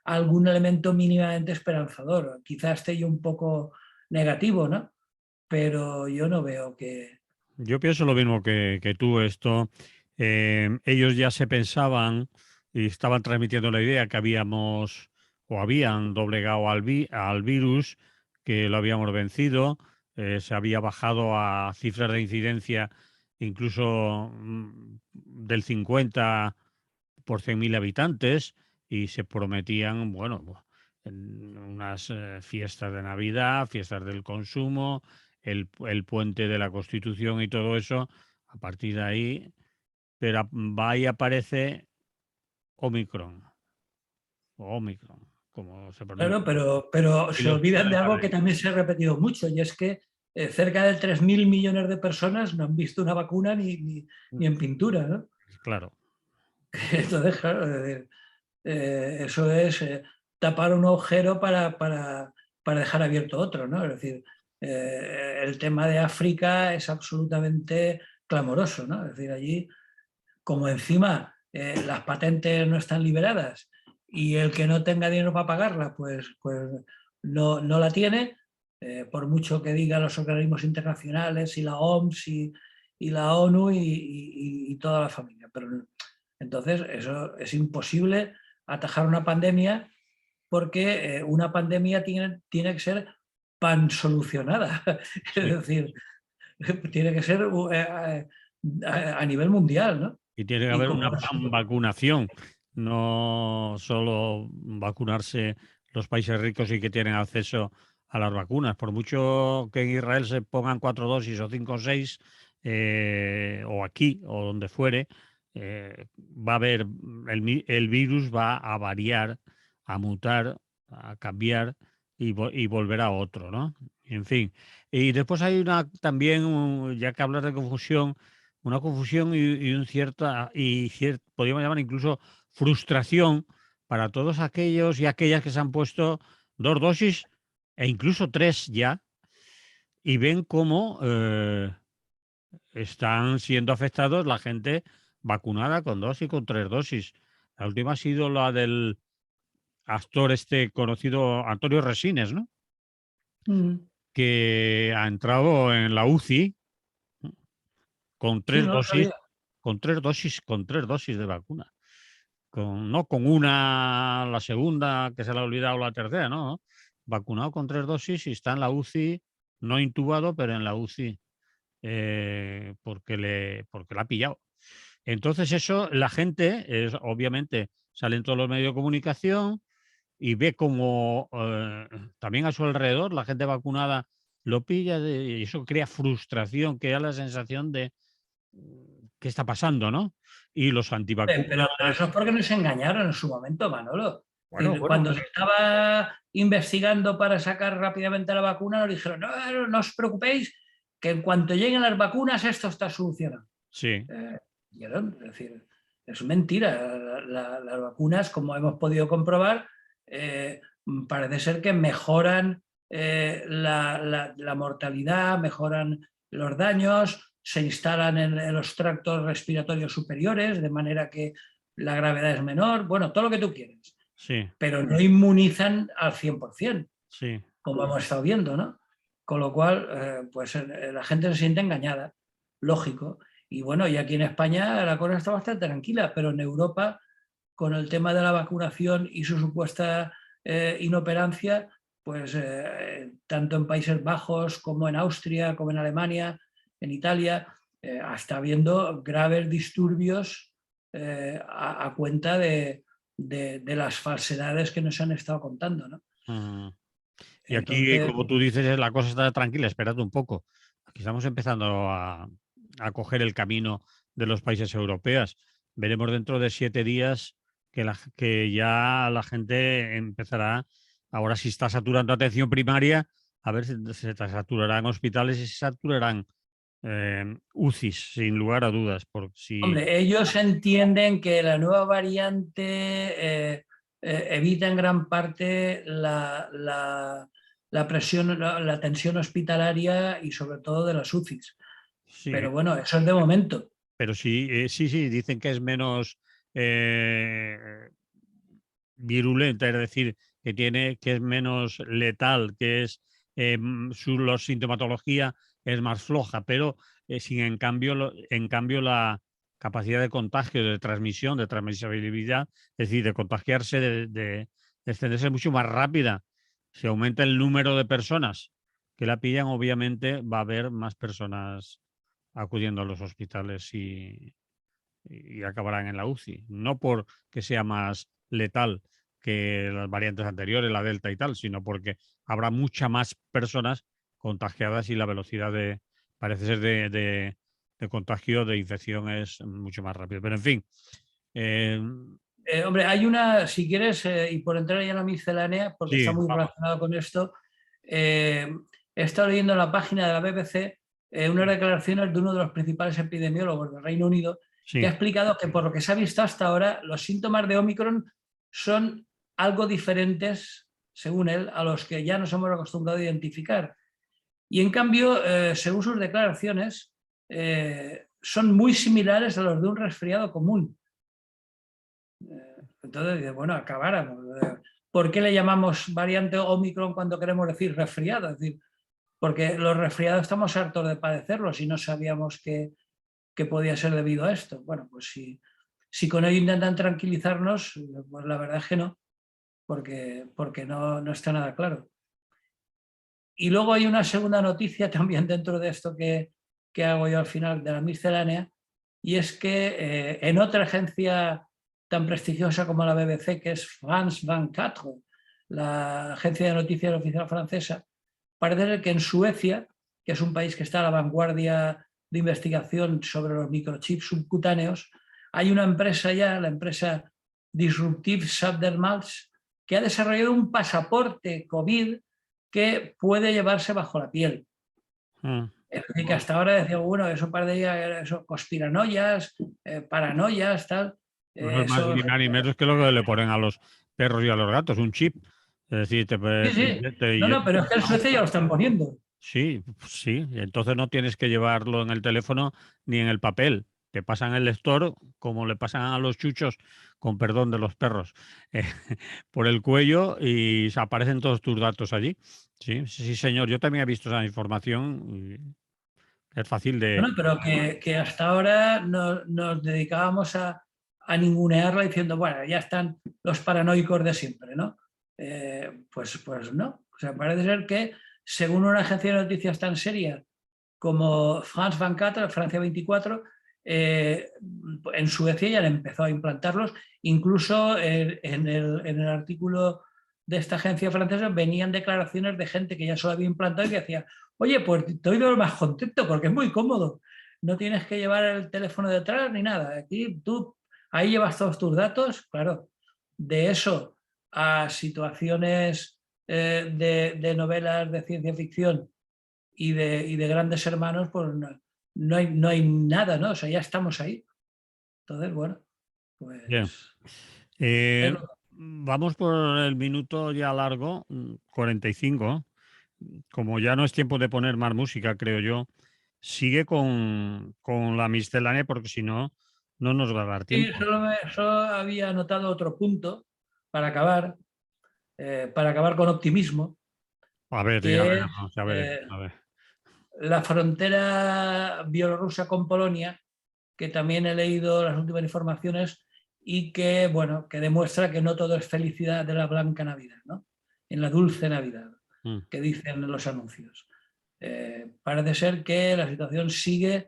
algún elemento mínimamente esperanzador. Quizás esté yo un poco negativo, ¿no? Pero yo no veo que... Yo pienso lo mismo que tú. Ellos ya se pensaban y estaban transmitiendo la idea que habíamos o habían doblegado al virus, que lo habíamos vencido, se había bajado a cifras de incidencia incluso del 50 por 100.000 habitantes, y se prometían, bueno, en unas fiestas de Navidad, fiestas del consumo, el puente de la Constitución y todo eso. A partir de ahí, pero va y aparece Omicron, o Omicron, como se pronuncia, Claro, pero y se los olvidan de algo que pobres. también se ha repetido mucho, y es que cerca de 3.000 millones de personas no han visto una vacuna ni en pintura, ¿no? Claro, Entonces, claro, eso es tapar un agujero para dejar abierto otro, ¿no? Es decir, el tema de África es absolutamente clamoroso, ¿no? Es decir, allí, como encima las patentes no están liberadas y el que no tenga dinero para pagarla, pues no la tiene, por mucho que digan los organismos internacionales y la OMS y la ONU y toda la familia. Pero entonces, eso es imposible atajar una pandemia porque una pandemia tiene que ser pansolucionada. Es sí. decir, tiene que ser a nivel mundial, ¿no? Y tiene que Y haber como una vacunación, no solo vacunarse los países ricos y que tienen acceso a las vacunas. Por mucho que en Israel se pongan 4 dosis o 5 o 6, o aquí o donde fuere, va a haber, el virus va a variar, a mutar, a cambiar y volver a otro, ¿no? En fin. Y después hay también, ya que hablas de confusión, una confusión y un podríamos llamar incluso frustración para todos aquellos y aquellas que se han puesto 2 dosis e incluso 3 ya, y ven cómo están siendo afectados la gente vacunada con 2 y con 3 dosis. La última ha sido la del actor este conocido, Antonio Resines, ¿no? Mm. Que ha entrado en la UCI con Sí, 3 no lo dosis, sabía. con 3 dosis de vacuna. No con una, la segunda, que se le ha olvidado, la tercera, no. Vacunado con 3 dosis y está en la UCI, no intubado, pero en la UCI, porque le ha pillado. Entonces eso, la gente, obviamente, sale en todos los medios de comunicación y ve como también a su alrededor la gente vacunada lo pilla, y eso crea frustración, crea la sensación de qué está pasando, ¿no? Y los Pero antivacunas, eso es porque nos engañaron en su momento, Manolo. Es bueno, decir, bueno, cuando se bueno, estaba investigando para sacar rápidamente la vacuna, nos dijeron, no os preocupéis, que en cuanto lleguen las vacunas esto está solucionado. sí, Es decir, es mentira. Las vacunas, como hemos podido comprobar, parece ser que mejoran la mortalidad, mejoran los daños, se instalan en los tractos respiratorios superiores, de manera que la gravedad es menor, bueno, todo lo que tú quieres, sí, pero no inmunizan al 100%, sí. como hemos estado viendo, ¿no? Con lo cual, pues la gente se siente engañada, lógico. Y bueno, y aquí en España la cosa está bastante tranquila, pero en Europa, con el tema de la vacunación y su supuesta inoperancia, pues tanto en Países Bajos como en Austria, como en Alemania, en Italia, hasta habiendo graves disturbios a cuenta de las falsedades que nos han estado contando, ¿no? Y aquí, Entonces, como tú dices, la cosa está tranquila, esperad un poco. Aquí estamos empezando a coger el camino de los países europeos. Veremos dentro de 7 días que ya la gente empezará, ahora si está saturando atención primaria, a ver si se saturarán hospitales y se saturarán UCIs, sin lugar a dudas. Porque si, hombre, ellos entienden que la nueva variante evita en gran parte la presión, la tensión hospitalaria y sobre todo de las UCIs. sí, Pero bueno, eso es de momento. pero sí, sí, dicen que es menos virulenta, es decir, que es menos letal, que es la sintomatología es más floja, pero sin en cambio la capacidad de contagio, de transmisión, de transmisibilidad, es decir, de contagiarse, de extenderse mucho más rápida. Si aumenta el número de personas que la pillan, obviamente va a haber más personas acudiendo a los hospitales y acabarán en la UCI. No porque sea más letal que las variantes anteriores, la Delta y tal, sino porque habrá muchas más personas contagiadas y la velocidad parece ser de contagio, de infección es mucho más rápido. Pero en fin. Hombre, hay una, si quieres, y por entrar ya en la miscelánea, porque Sí, está muy relacionado con esto, he estado leyendo en la página de la BBC unas declaraciones de uno de los principales epidemiólogos del Reino Unido, que ha sí, explicado que por lo que se ha visto hasta ahora, los síntomas de Omicron son algo diferentes, según él, a los que ya nos hemos acostumbrado a identificar. Y en cambio, según sus declaraciones, son muy similares a los de un resfriado común. Entonces, bueno, acabáramos. ¿Por qué le llamamos variante Omicron cuando queremos decir resfriado? Es decir, porque los resfriados estamos hartos de padecerlos y no sabíamos que podía ser debido a esto. Bueno, pues si con ello intentan tranquilizarnos, pues la verdad es que no, porque no está nada claro. Y luego hay una segunda noticia también dentro de esto que hago yo al final de la miscelánea, y es que en otra agencia tan prestigiosa como la BBC, que es France 24, la agencia de noticias oficial francesa, parece que en Suecia, que es un país que está a la vanguardia de investigación sobre los microchips subcutáneos, hay una empresa ya, la empresa Disruptive Subdermals, que ha desarrollado un pasaporte COVID que puede llevarse bajo la piel. Es decir, que hasta ahora decía, bueno, eso parecía eso, conspiranoias, paranoias, tal. no es más Eso, ni más ni menos que lo que le ponen a los perros y a los gatos, un chip. Es decir, sí, sí. No, pero es que en Suecia ya lo están poniendo. Sí, sí. Entonces no tienes que llevarlo en el teléfono ni en el papel. Te pasan el lector, como le pasan a los chuchos, con perdón de los perros, eh, por el cuello y se aparecen todos tus datos allí. Sí, sí, sí, señor. Yo también he visto esa información. Es fácil de... Bueno, pero que hasta ahora nos dedicábamos a ningunearla diciendo, bueno, ya están los paranoicos de siempre, ¿no? Pues no. O sea, parece ser que, según una agencia de noticias tan seria como France 24, Francia 24, en Suecia ya empezó a implantarlos. Incluso en el artículo de esta agencia francesa venían declaraciones de gente que ya se lo había implantado y que decía, oye, pues estoy de lo más contento porque es muy cómodo. No tienes que llevar el teléfono detrás ni nada. Aquí tú, ahí llevas todos tus datos, claro. De eso a situaciones de novelas de ciencia ficción y de grandes hermanos, pues no hay nada, ¿no? O sea, ya estamos ahí. Entonces, bueno, Bien. pues es Eh, lo vamos por el minuto ya largo, 45. Como ya no es tiempo de poner más música, creo yo, sigue con la miscelánea porque si no, no nos va a dar sí, tiempo. solo había anotado otro punto para acabar con optimismo, A ver, dígame, que es vamos a ver, a ver. la frontera bielorrusa con Polonia, que también he leído las últimas informaciones y que, bueno, que demuestra que no todo es felicidad de la blanca Navidad, ¿no? En la dulce Navidad, Mm. que dicen los anuncios. Parece ser que la situación sigue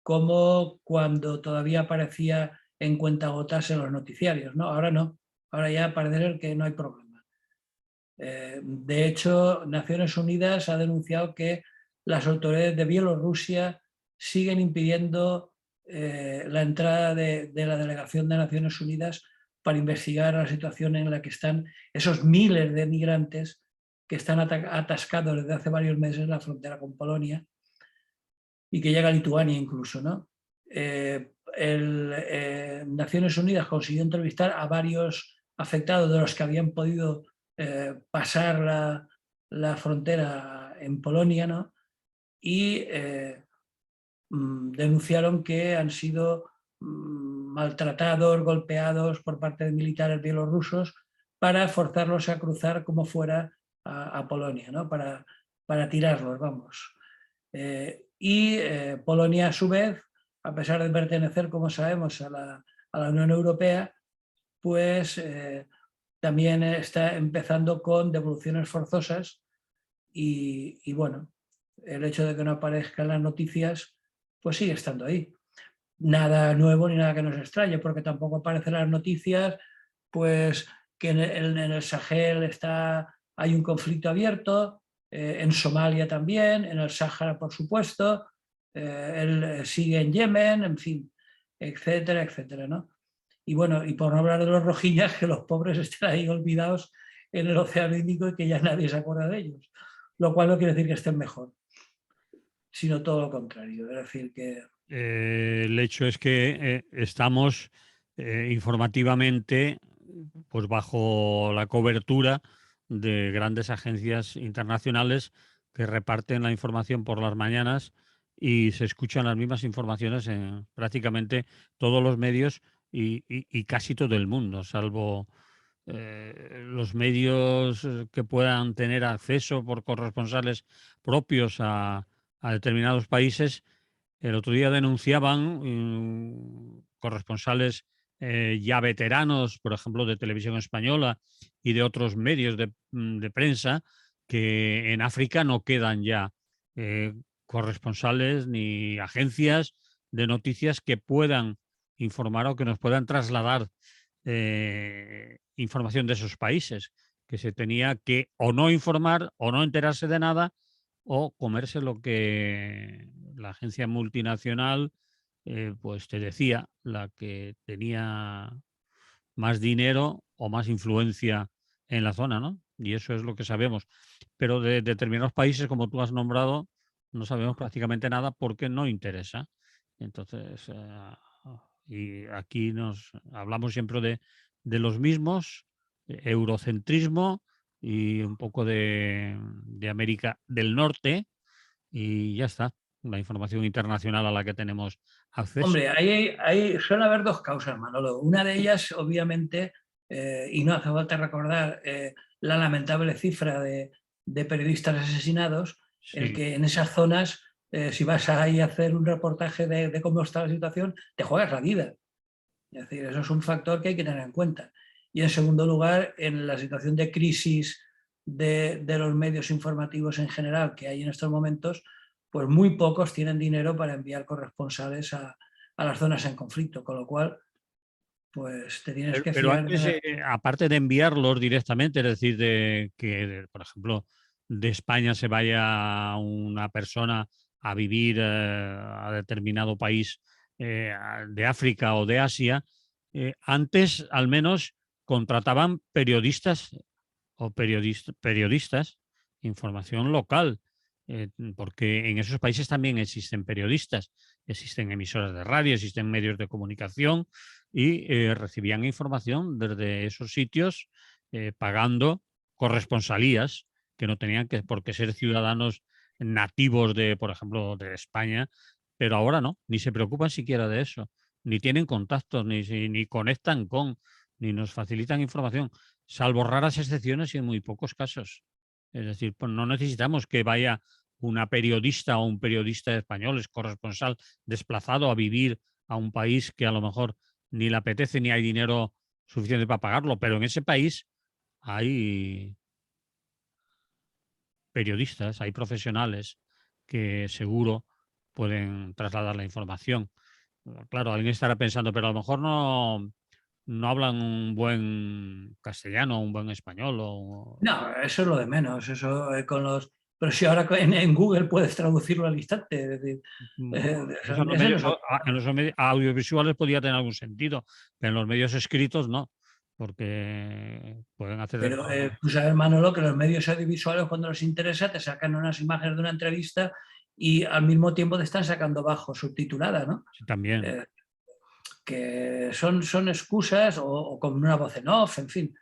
como cuando todavía aparecía en cuentagotas en los noticiarios, ¿no? Ahora no, ahora ya parece ser que no hay problema. De hecho, Naciones Unidas ha denunciado que las autoridades de Bielorrusia siguen impidiendo la entrada de la delegación de Naciones Unidas para investigar la situación en la que están esos miles de migrantes que están atascados desde hace varios meses en la frontera con Polonia y que llega a Lituania incluso, ¿no? Naciones Unidas consiguió entrevistar a varios afectados de los que habían podido pasar la frontera en Polonia, ¿no? Y denunciaron que han sido maltratados, golpeados por parte de militares bielorrusos para forzarlos a cruzar como fuera a Polonia, ¿no? Para tirarlos, vamos. Polonia, a su vez, a pesar de pertenecer, como sabemos, a la Unión Europea, pues también está empezando con devoluciones forzosas y bueno, el hecho de que no aparezcan las noticias, pues sigue estando ahí. Nada nuevo ni nada que nos extrañe, porque tampoco aparecen las noticias, pues que en el Sahel hay un conflicto abierto, en Somalia también, en el Sáhara por supuesto, él sigue en Yemen, en fin, etcétera, etcétera, ¿no? Y bueno, y por no hablar de los rohingyas, que los pobres estén ahí olvidados en el Océano Índico y que ya nadie se acuerda de ellos, lo cual no quiere decir que estén mejor, sino todo lo contrario, es decir que... El hecho es que estamos informativamente pues bajo la cobertura de grandes agencias internacionales que reparten la información por las mañanas y se escuchan las mismas informaciones en prácticamente todos los medios y casi todo el mundo, salvo los medios que puedan tener acceso por corresponsales propios a determinados países. El otro día denunciaban corresponsales ya veteranos, por ejemplo, de Televisión Española y de otros medios de prensa, que en África no quedan ya corresponsales ni agencias de noticias que puedan informar o que nos puedan trasladar información de esos países, que se tenía que o no informar o no enterarse de nada o comerse lo que la agencia multinacional pues te decía, la que tenía más dinero o más influencia en la zona, ¿no? Y eso es lo que sabemos. Pero de determinados países, como tú has nombrado, no sabemos prácticamente nada porque no interesa. Entonces, y aquí nos hablamos siempre de los mismos, eurocentrismo y un poco de América del Norte, y ya está, la información internacional a la que tenemos acceso. Hombre, suele haber dos causas, Manolo. Una de ellas, obviamente, y no hace falta recordar la lamentable cifra de periodistas asesinados, el Sí, que en esas zonas, si vas ahí a hacer un reportaje de cómo está la situación, te juegas la vida. Es decir, eso es un factor que hay que tener en cuenta. Y en segundo lugar, en la situación de crisis de los medios informativos en general que hay en estos momentos, pues muy pocos tienen dinero para enviar corresponsales a las zonas en conflicto, con lo cual, pues te tienes que pero fiar de antes, aparte de enviarlos directamente, es decir, de que, por ejemplo, de España se vaya una persona a vivir a determinado país de África o de Asia, antes al menos contrataban periodistas o periodistas, información local, porque en esos países también existen periodistas, existen emisoras de radio, existen medios de comunicación y recibían información desde esos sitios pagando corresponsalías que no tenían que por qué ser ciudadanos nativos de, por ejemplo, de España, pero ahora no, ni se preocupan siquiera de eso, ni tienen contactos, ni conectan con, ni nos facilitan información, salvo raras excepciones y en muy pocos casos. Es decir, pues no necesitamos que vaya una periodista o un periodista español, es corresponsal desplazado a vivir a un país que a lo mejor ni le apetece ni hay dinero suficiente para pagarlo, pero en ese país hay periodistas, hay profesionales que seguro pueden trasladar la información. Claro, alguien estará pensando, pero a lo mejor no hablan un buen castellano, un buen español. No, eso es lo de menos. Eso pero si ahora en Google puedes traducirlo al instante. Es decir, Eso en los ese no medios, es el en los audiovisuales podría tener algún sentido, pero en los medios escritos no, porque pueden hacer de Pero todo. tú sabes, Manolo, que los medios audiovisuales cuando les interesa te sacan unas imágenes de una entrevista y al mismo tiempo te están sacando bajo subtitulada, ¿no? Sí, también. Eh, que son excusas o con una voz en off, en fin.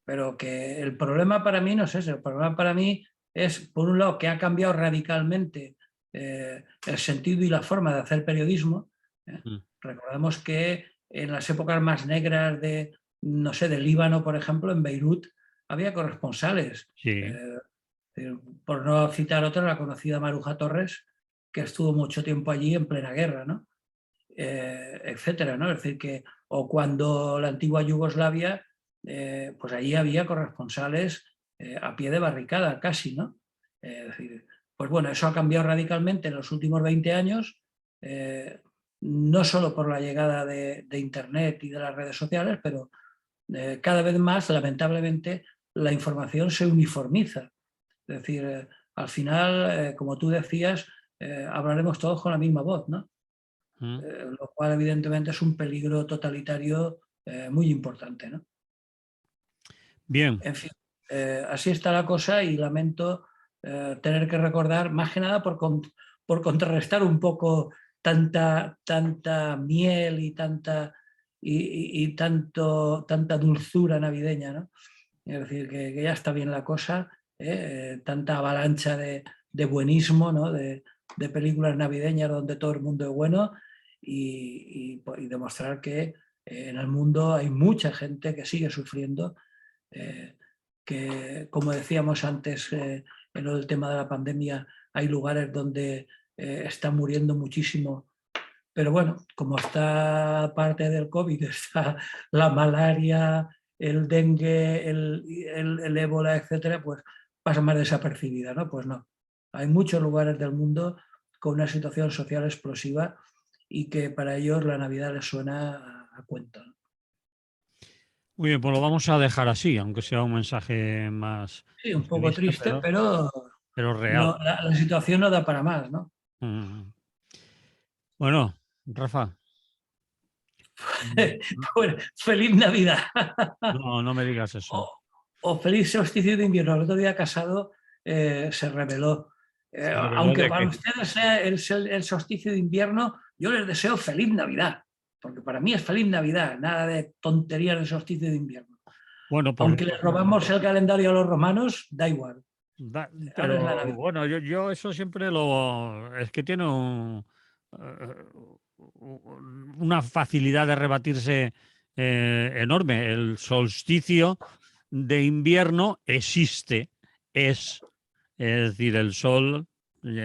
Pero que el problema para mí no es ese. El problema para mí es, por un lado, que ha cambiado radicalmente el sentido y la forma de hacer periodismo. Mm. Recordemos que en las épocas más negras de, no sé, del Líbano, por ejemplo, en Beirut, había corresponsales. Sí, Por no citar otra, la conocida Maruja Torres, que estuvo mucho tiempo allí en plena guerra, ¿no? Etcétera, ¿no? Es decir, que, o cuando la antigua Yugoslavia, pues allí había corresponsales a pie de barricada, casi, ¿no? Es decir, pues bueno, eso ha cambiado radicalmente en los últimos 20 años, no solo por la llegada de Internet y de las redes sociales, pero cada vez más, lamentablemente, la información se uniformiza. Es decir, al final, como tú decías, hablaremos todos con la misma voz, ¿no? mm, Lo cual evidentemente es un peligro totalitario muy importante, ¿no? bien. En fin, así está la cosa y lamento tener que recordar, más que nada por contrarrestar un poco tanta miel y tanta dulzura navideña, ¿no? Es decir, que ya está bien la cosa, tanta avalancha de buenismo, ¿no? De películas navideñas donde todo el mundo es bueno y demostrar que en el mundo hay mucha gente que sigue sufriendo, eh, que como decíamos antes en el tema de la pandemia, hay lugares donde están muriendo muchísimo. Pero bueno, como está parte del COVID, está la malaria, el dengue, el ébola, etcétera, pues pasa más desapercibida, ¿no? Pues no. Hay muchos lugares del mundo con una situación social explosiva y que para ellos la Navidad les suena a cuento, ¿no? Muy bien, pues lo vamos a dejar así, aunque sea un mensaje más Sí, un poco pesimista, triste, pero pero real. no, la situación no da para más, ¿no? Mm. Bueno, Rafa, Bueno, feliz Navidad. no me digas eso. O, o feliz solsticio de invierno. El otro día Casado se reveló. Se reveló Aunque de para que, ustedes sea el solsticio de invierno, yo les deseo feliz Navidad, porque para mí es feliz Navidad, nada de tonterías de solsticio de invierno. bueno, pues Aunque les robamos el calendario a los romanos, da igual. Ahora es la pero Navidad. bueno, yo eso siempre lo... Es que tiene una facilidad de rebatirse enorme. El solsticio de invierno existe, es decir, el sol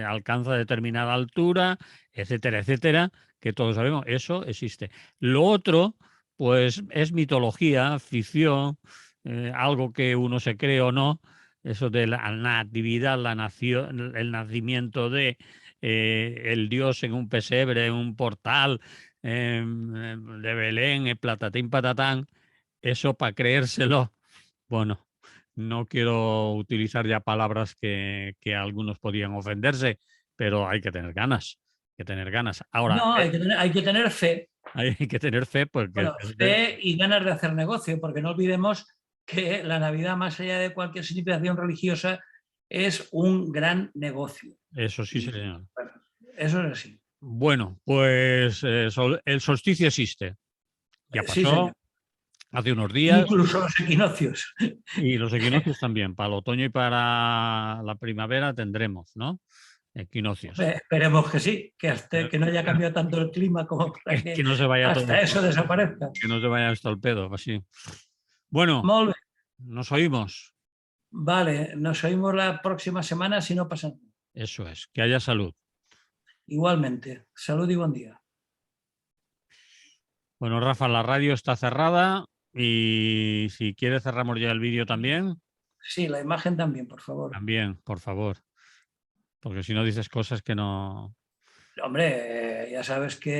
alcanza determinada altura, etcétera, etcétera, que todos sabemos, eso existe. Lo otro, pues es mitología, ficción, algo que uno se cree o no, eso de la natividad, la nación, el nacimiento de el Dios en un pesebre, en un portal de Belén, platatín patatán, eso para creérselo, bueno, no quiero utilizar ya palabras que algunos podían ofenderse, pero hay que tener ganas, hay que tener ganas. Ahora, No, hay que tener fe. hay que tener fe porque Bueno, fe y ganas de hacer negocio, porque no olvidemos que la Navidad, más allá de cualquier significación religiosa, es un gran negocio. eso sí, Y señor. bueno, eso es así. Bueno, pues el solsticio existe. Ya Sí, señor. pasó hace unos días Incluso los equinoccios. y los equinoccios también. Para el otoño y para la primavera tendremos, ¿no? Equinoccios. Esperemos que sí, Pero que no haya cambiado tanto el clima como para que que no se vaya todo hasta esto, eso desaparezca. que no se vaya esto al pedo, así. Bueno, Molt bé. nos oímos. Vale, nos oímos la próxima semana si no pasa nada. Eso es, que haya salud. Igualmente, salud y buen día. Bueno, Rafa, la radio está cerrada y si quieres cerramos ya el vídeo también. Sí, la imagen también, por favor. También, por favor. Porque si no dices cosas que no... Hombre, ya sabes que